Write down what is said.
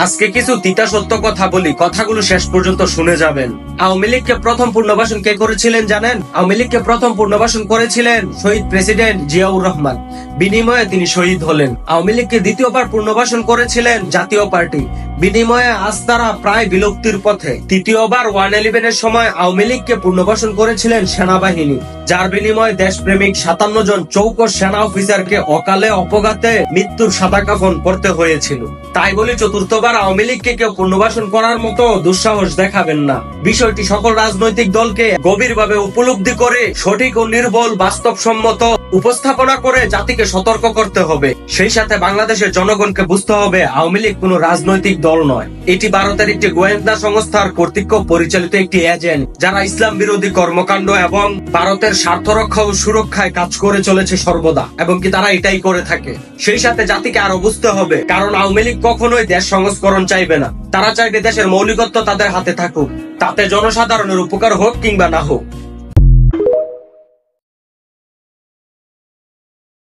আজকে কিছু তিতা সত্য কথা বলি, কথাগুলো শেষ পর্যন্ত শুনে যাবেন। আওয়ামী লীগকে প্রথম পূর্ণবাসন কে করেছিলেন জানেন? আওয়ামী লীগকে প্রথম পূর্ণবাসন করেছিলেন শহীদ প্রেসিডেন্ট জিয়াউর রহমান। বিনিময়ে তিনি শহীদ হলেন। আওয়ামী লীগকে দ্বিতীয়বার পূর্ণবাসন করেছিলেন জাতীয় পার্টি। বিনিময়ে আজ তারা প্রায় বিলুপ্তির পথে। তৃতীয়বার 111 এর সময় আওয়ামী লীগকে পূর্ণবাসন করেছিলেন সেনাবাহিনী, যার বিনিময়ে দেশপ্রেমিক 57 জন চৌকস সেনা অফিসারকে অকালে অপঘাতে মৃত্যুর সাদা কাফন পড়তে হয়েছিল। তাই বলে চতুর্থবার আওয়ামী লীগকে কেউ পূর্ণবাসন করার মতো দুঃসাহস দেখাবেন না। বিষয়টি সকল রাজনৈতিক দলকে গভীরভাবে উপলব্ধি করে সঠিক ও নির্ভুল বাস্তবসম্মত উপস্থাপনা করে জাতিকে সতর্ক করতে হবে। সেই সাথে বাংলাদেশের জনগণকে বুঝতে হবে আওয়ামী লীগ কোনো রাজনৈতিক দল নয়। এটি ভারতের একটি গোয়েন্দা সংস্থার কর্তৃক পরিচালিত একটি এজেন্ট, যারা ইসলাম বিরোধী কর্মকাণ্ড এবং ভারতের স্বার্থ রক্ষা ও সুরক্ষায় কাজ করে চলেছে সর্বদা, এবং কি তারা এটাই করে থাকে। সেই সাথে জাতিকে আরো বুঝতে হবে, কারণ আওয়ামী লীগ কখনোই দেশ সংস্করণ চাইবে না। তারা চাইবে দেশের মৌলিকত্ব তাদের হাতে থাকুক, তাতে জনসাধারণের উপকার হোক কিংবা না হোক।